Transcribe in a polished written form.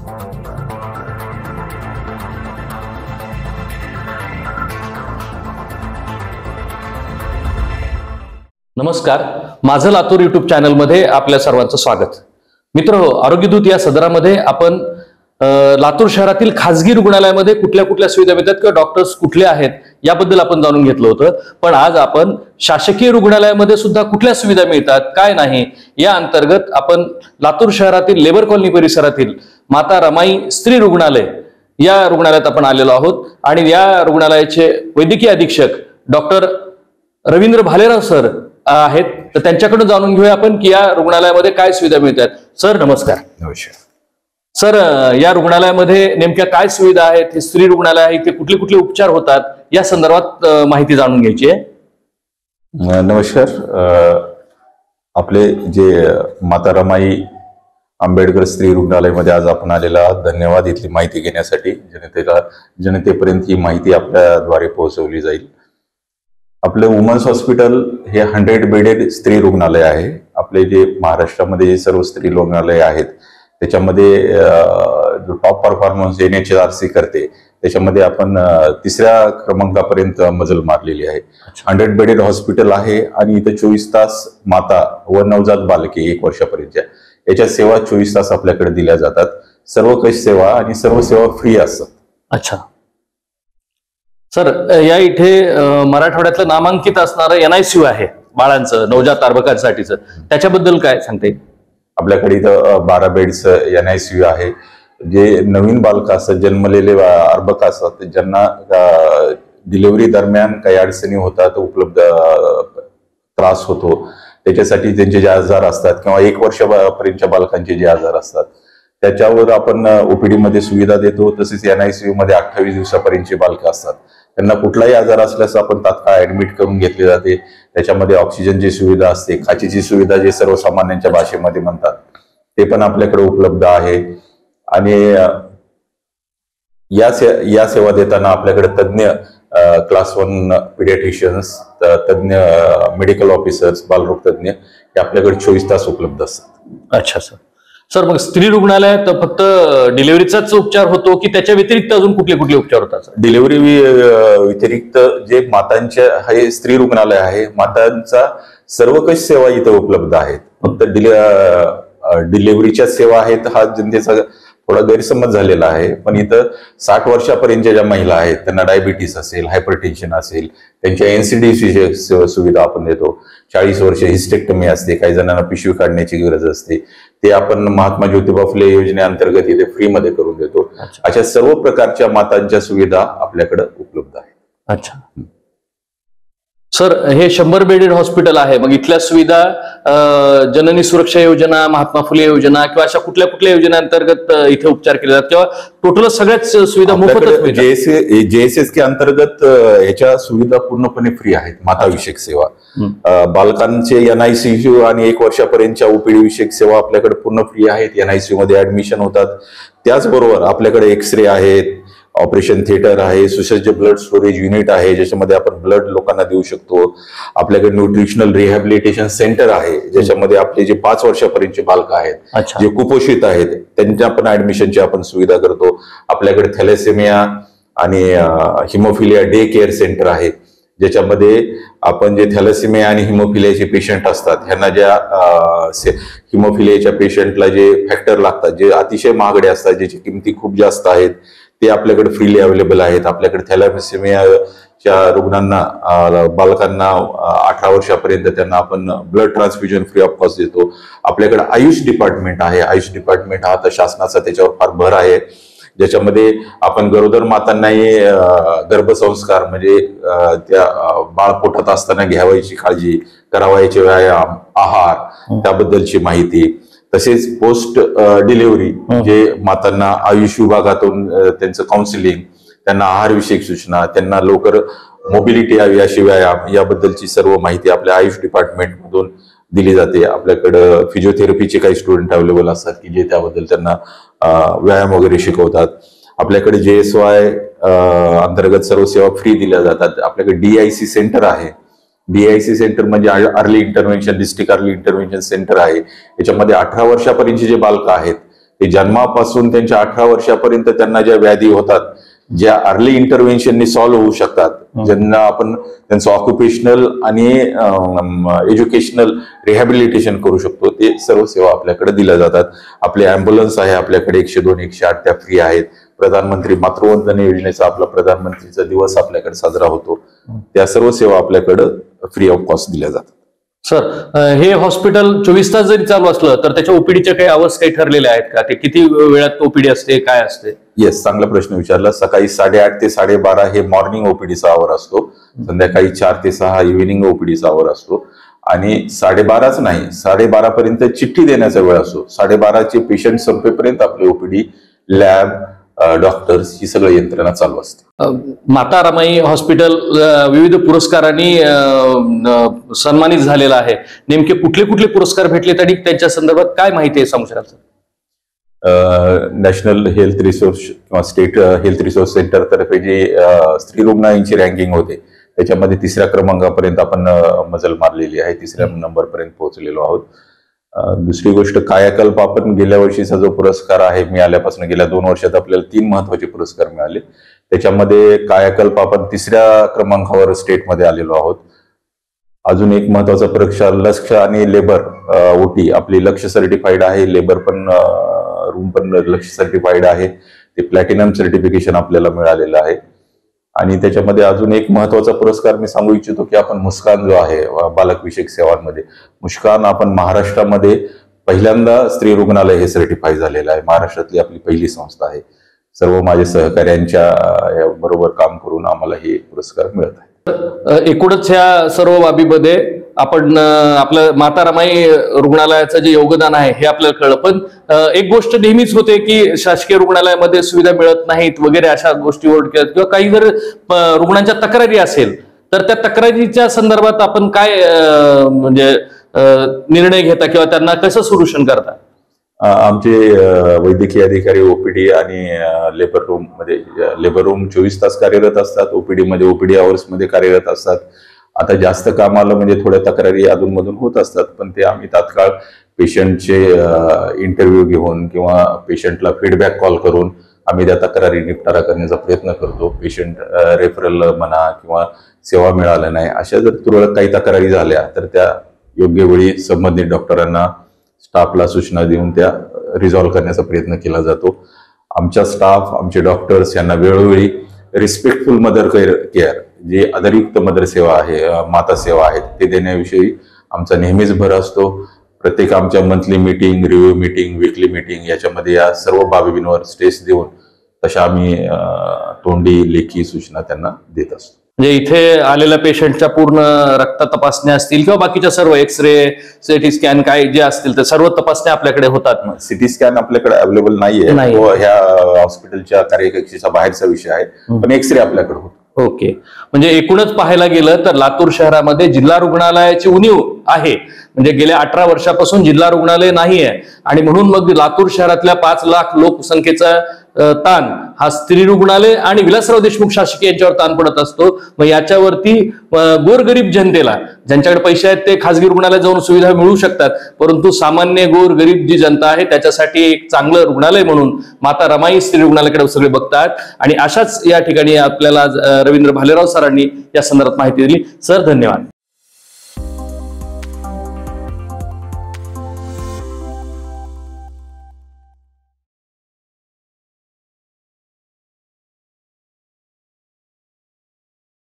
नमस्कार, माझं लातूर युट्यूब चॅनलमध्ये आपल्या सर्वांचं स्वागत. मित्रहो, आरोग्यदूत या सदरामध्ये आपण लातूर शहरातील खासगी रुग्णालयामध्ये कुठल्या कुठल्या सुविधा मिळतात किंवा डॉक्टर्स कुठले आहेत याबद्दल आपण जाणून घेतलं होतं. पण आज आपण शासकीय रुग्णालयामध्ये सुद्धा कुठल्या सुविधा मिळतात, काय नाही, या अंतर्गत आपण लातूर शहरातील लेबर कॉलनी परिसरातील माता रमाई स्त्री रुग्णालय या रुग्णालयात आपण आलेलो आहोत. आणि या रुग्णालयाचे वैद्यकीय अधीक्षक डॉक्टर रवींद्र भालेराव सर आहेत. तर त्यांच्याकडून जाणून घेऊया आपण की या रुग्णालयामध्ये काय सुविधा मिळतात. सर नमस्कार. नमस्कार सर, या रुग्णालयामध्ये नेमक्या काय सुविधा आहेत, हे स्त्री रुग्णालय आहे, इथे कुठले कुठले उपचार होतात या संदर्भात माहिती जाणून घ्यायची आहे. नमस्कार. आपले जे माता रमाई आंबेडकर स्त्री रुग्णालयामध्ये आज आपण आलेला आहात. धन्यवाद इथली माहिती घेण्यासाठी. जनतेपर्यंत ही माहिती आपल्याद्वारे पोहोचवली जाईल. आपले वुमन्स हॉस्पिटल हे 100 बेडेड स्त्री रुग्णालय आहे. आपले जे महाराष्ट्रामध्ये जे सर्व स्त्री रुग्णालय आहेत त्याच्यामध्ये जो टॉप परफॉर्मन्स NHRC करते त्याच्यामध्ये आपण 3ऱ्या क्रमांकापर्यंत मजल मारलेली आहे. 100 बेडेड हॉस्पिटल आहे आणि इथे 24 तास माता व नवजात बालके 1 वर्षापर्यंतच्या याच्या सेवा 24 तास आपल्याकडे दिल्या जातात. सर्व कश सेवा आणि सर्व सेवा फ्री असतात. अच्छा सर, या इथे मराठवाड्यातलं नामांकित असणारं NICU आहे बाळांचं, नवजात अर्भकांसाठीचं, त्याच्याबद्दल काय सांगते? आपल्याकडे इथं 12 बेड्स NICU आहे. जे नवीन बालक असतात, जन्मलेले अर्भक असतात, ज्यांना डिलिव्हरी दरम्यान काही अडचणी होतात, उपलब्ध त्रास होतो, त्याच्यासाठी त्यांचे जे आजार असतात किंवा 1 वर्षापर्यंतच्या बालकांचे जे आजार असतात त्याच्यावर आपण OPD मध्ये सुविधा देतो. तसेच NICU मध्ये 28 दिवसापर्यंतचे बालक असतात, त्यांना कुठलाही आजार असल्यास आपण तात्काळ ऍडमिट करून घेतले जाते. त्याच्यामध्ये ऑक्सिजनची सुविधा असते, खाचीची सुविधा जे सर्वसामान्यांच्या भाषेमध्ये म्हणतात ते पण आपल्याकडे उपलब्ध आहे. आणि या सेवा देताना आपल्याकडे तज्ञ क्लास 1 पिडियाट्रिशियन्स, तज्ञ मेडिकल ऑफिसर्स, बालरोग तज्ञ हे आपल्याकडे 24 तास उपलब्ध असतात. अच्छा सर, मग स्त्री रुग्णालयात फक्त डिलिव्हरीचाच उपचार होतो की त्याच्या व्यतिरिक्त अजून कुठले कुठले उपचार होतात? डिलिव्हरी व्यतिरिक्त जे मातांच्या हे स्त्री रुग्णालय आहे, मातांचा सर्व काही सेवा इथं उपलब्ध आहेत. फक्त डिलिव्हरीच्या सेवा आहेत हा जनतेचा थोडा गैरसमज झालेला आहे. पण इथं 60 वर्षापर्यंतच्या ज्या महिला आहेत त्यांना डायबिटीस असेल, हायपरटेन्शन असेल, त्यांच्या NCD सुविधा आपण देतो. 40 वर्ष हिस्टेक्टमी असते, काही जणांना पिशवी काढण्याची गरज असते, ते आपण महात्मा ज्योतिबा फुले योजनेअंतर्गत इथे फ्रीमध्ये करून देतो. अशा सर्व प्रकारच्या मातांच्या सुविधा आपल्याकडे उपलब्ध आहेत. अच्छा सर, हे 100 बेडेड हॉस्पिटल आहे, मग इथल्या सुविधा जननी सुरक्षा योजना, महात्मा फुले योजना किंवा अशा कुठल्या कुठल्या योजनेअंतर्गत इथे उपचार केले जातात किंवा टोटल सगळ्याच सुविधा मोफतच मिळतात? JSS के अंतर्गत ह्याच्या सुविधा पूर्णपणे फ्री आहेत. माता विषयक सेवा, बालकांचे NICU आणि 1 वर्षापर्यंतच्या OPD विषयक सेवा आपल्याकडे पूर्ण फ्री आहेत. NICU मध्ये ऍडमिशन होतात. त्याचबरोबर आपल्याकडे एक्सरे आहेत, ऑपरेशन थिएटर आहे, सुसज्ज ब्लड स्टोरेज युनिट आहे ज्याच्यामध्ये आपण ब्लड लोकांना देऊ शकतो. आपल्याकडे न्यूट्रिशनल रिहॅबिलिटेशन सेंटर आहे ज्याच्यामध्ये आपले जे 5 वर्षापर्यंतचे बालक आहेत, जे कुपोषित आहेत, त्यांच्या पण ऍडमिशनची आपण सुविधा करतो. आपल्याकडे थॅलेसेमिया आणि हिमोफिलिया डे केअर सेंटर आहे ज्याच्यामध्ये आपण जे थॅलेसेमिया आणि हिमोफिलियाचे पेशंट असतात ह्यांना ज्या हिमोफिलियाच्या पेशंटला जे फॅक्टर लागतात, जे अतिशय महागडे असतात, ज्याची किमती खूप जास्त आहेत, ते आपल्याकडे फ्रीली अवेलेबल आहेत. आपल्याकडे थॅलेसेमियाच्या रुग्णांना, बालकांना 18 वर्षापर्यंत त्यांना आपण blood transfusion free of cost देतो. आपल्याकडे आयुष डिपार्टमेंट आहे. आयुष डिपार्टमेंट हा आता शासनाचा त्याच्यावर फार भर आहे, ज्याच्यामध्ये आपण गरोदर मातांनाही गर्भसंस्कार म्हणजे त्या बाळ पोटात असताना घ्यावायची काळजी, करावायचे व्यायाम, आहार त्याबद्दलची माहिती, तसेच पोस्ट डिलिव्हरी जे मातांना आयुष विभागातून त्यांचं काउन्सिलिंग, त्यांना आहार विषयक सूचना, त्यांना लवकर मोबिलिटी यावी अशी व्यायाम याबद्दलची सर्व माहिती आपल्या आयुष डिपार्टमेंट मधून दिली जाते. आपल्याकडं फिजिओथेरपीचे काही स्टुडंट अवेलेबल असतात की जे त्याबद्दल त्यांना व्यायाम वगैरे शिकवतात. आपल्याकडे JSY अंतर्गत सर्व सेवा फ्री दिल्या जातात. आपल्याकडे DIC सेंटर आहे. DIC सेंटर म्हणजे early intervention, district early intervention centre आहे. याच्यामध्ये 18 वर्षापर्यंतचे जे बालक आहेत ते जन्मापासून त्यांच्या 18 वर्षापर्यंत त्यांना ज्या व्याधी होतात, ज्या अर्ली इंटरव्हेन्शननी सॉल्व्ह होऊ शकतात, ज्यांना आपण त्यांचं ऑक्युपेशनल आणि एज्युकेशनल रिहॅबिलिटेशन करू शकतो, ते सर्व सेवा आपल्याकडे दिल्या जातात. आपले अँब्युलन्स आहे आपल्याकडे 102 108 त्या फ्री आहेत. प्रधानमंत्री मातृवंदना योजनेचा आपला प्रधानमंत्रीचा दिवस आपल्याकडे साजरा होतो, त्या सर्व सेवा आपल्याकडे फ्री ऑफ कॉस्ट दिल्या जातात. सर, हे हॉस्पिटल 24 तास जरी चालू असलं तर त्याच्या ओपीडीच्या काही आवर्स काही ठरलेले आहेत का? ते किती वेळात ओपीडी असते, काय असते? येस, चांगला प्रश्न विचारला. सकाळी 8:30 ते 12:30 हे मॉर्निंग ओपीडीचा आवर असतो. संध्याकाळी 4 ते 6 इव्हिनिंग ओपीडीचा आवर असतो. आणि 12:30च नाही, 12:30 पर्यंत चिठ्ठी देण्याचा वेळ असतो. 12:30चे पेशंट संपेपर्यंत आपली ओपीडी, लॅब, डॉक्टर्स ही सगळी यंत्रणा चालू असते. माता रमाई हॉस्पिटल विविध पुरस्कारांनी सन्मानित झालेलं आहे. नेमके कुठले कुठले पुरस्कार भेटलेत आणि त्यांच्या संदर्भात काय माहिती आहे सांगू शकाल? नॅशनल हेल्थ रिसोर्स किंवा स्टेट हेल्थ रिसोर्स सेंटर तर्फे जे स्त्री रुग्णालयांची रँकिंग होते त्याच्यामध्ये 3ऱ्या क्रमांकापर्यंत आपण मजल मारलेली आहे. 3ऱ्या नंबरपर्यंत पोहोचलेलो आहोत. दुसरी गोष्ट, कायाकल्प, आपण गेल्या वर्षीचा जो पुरस्कार आहे, मी आल्यापासून गेल्या 2 वर्षात आपल्याला 3 महत्वाचे पुरस्कार मिळाले. त्याच्यामध्ये कायाकल्प आपण 3ऱ्या क्रमांकावर स्टेटमध्ये आलेलो आहोत. अजून एक महत्वाचा पुरस्कार लक्ष आणि लेबर ओटी, आपली लक्ष सर्टिफाईड आहे, लेबर पण रूम पण लक्ष सर्टिफाईड आहे. ते प्लॅटिनम सर्टिफिकेशन आपल्याला मिळालेलं आहे. आणि त्याच्यामध्ये अजून एक महत्वाचा पुरस्कार मी सांगू इच्छितो की आपण मुस्कान जो आहे बालकविषयक सेवांमध्ये, मुस्कान आपण महाराष्ट्रामध्ये पहिल्यांदा स्त्री रुग्णालय हे सर्टिफाय झालेलं आहे. महाराष्ट्रातली आपली पहिली संस्था आहे. सर्व माझे सहकार्यांच्या बरोबर काम करून आम्हाला हे पुरस्कार मिळत आहे. एकूणच ह्या सर्व बाबीमध्ये आपण आपलं माता रमाई रुग्णालयाचं जे योगदान आहे हे आपल्याला कळलं. पण एक गोष्ट नेहमीच होते की शासकीय रुग्णालयामध्ये सुविधा मिळत नाहीत वगैरे अशा गोष्टीवर, किंवा काही जर रुग्णांच्या तक्रारी असेल तर त्या तक्रारीच्या संदर्भात आपण काय म्हणजे निर्णय घेता किंवा त्यांना कसं सोल्युशन करता? आमचे वैद्यकीय अधिकारी ओपीडी आणि लेबर रूम मध्ये, लेबर रूम 24 तास कार्यरत असतात, ओपीडी मध्ये ओपीडी आवर्स मध्ये कार्यरत असतात. आता जास्त काम आलं म्हणजे थोड्या तक्रारी अधूनमधून होत असतात, पण ते आम्ही तात्काळ पेशंटचे इंटरव्ह्यू घेऊन किंवा पेशंटला फीडबॅक कॉल करून आम्ही त्या तक्रारी निपटारा करण्याचा प्रयत्न करतो. पेशंट रेफरल म्हणा किंवा सेवा मिळाल्या नाही अशा जर तुरळक काही तक्रारी झाल्या तर त्या योग्य वेळी संबंधित डॉक्टरांना, स्टाफला सूचना देऊन त्या रिझॉल्व्ह करण्याचा प्रयत्न केला जातो. आमचा स्टाफ, आमचे डॉक्टर्स यांना वेळोवेळी रिस्पेक्टफुल मदर केअर, जे आदरयुक्त मदर सेवा आहे, माता सेवा आहेत, ते देण्याविषयी आमचा नेहमीच भर असतो. प्रत्येक आमच्या monthly meeting, review meeting, weekly meeting याच्यामध्ये या सर्व बाबींवर स्ट्रेस देऊन तशा आम्ही तोंडी लेखी सूचना त्यांना देत असतो. म्हणजे इथे आलेल्या पेशंटच्या पूर्ण रक्त तपासण्या असतील किंवा बाकीच्या सर्व एक्सरे, सीटी स्कॅन काय जे असतील तर सर्व तपासण्या आपल्याकडे होतात. सिटी स्कॅन आपल्याकडे अवेलेबल नाहीये, तो ह्या हॉस्पिटलच्या कार्यकक्षेचा बाहेरचा विषय आहे, पण एक्सरे आपल्याकडे होतो. ओके, म्हणजे एकूणच पाहायला गेलं तर लातूर शहरामध्ये जिल्हा रुग्णालयाची उणीव आहे. म्हणजे गेल्या 18 वर्षापासून जिल्हा रुग्णालय नाही आहे आणि म्हणून मग लातूर शहरातल्या 5 लाख लोकसंख्येचा ताण हा स्त्री रुग्णालय आणि विलासराव देशमुख शासकीय यांच्यावर ताण पडत असतो. मग याच्यावरती गोरगरीब जनतेला, ज्यांच्याकडे पैसे आहेत ते खासगी रुग्णालयात जाऊन सुविधा मिळू शकतात, परंतु सामान्य गोरगरीब जी जनता आहे त्याच्यासाठी एक चांगलं रुग्णालय म्हणून माता रमाई स्त्री रुग्णालयाकडे सगळे बघतात. आणि अशाच या ठिकाणी आपल्याला रवींद्र भालेराव सरांनी या संदर्भात माहिती दिली. सर, धन्यवाद.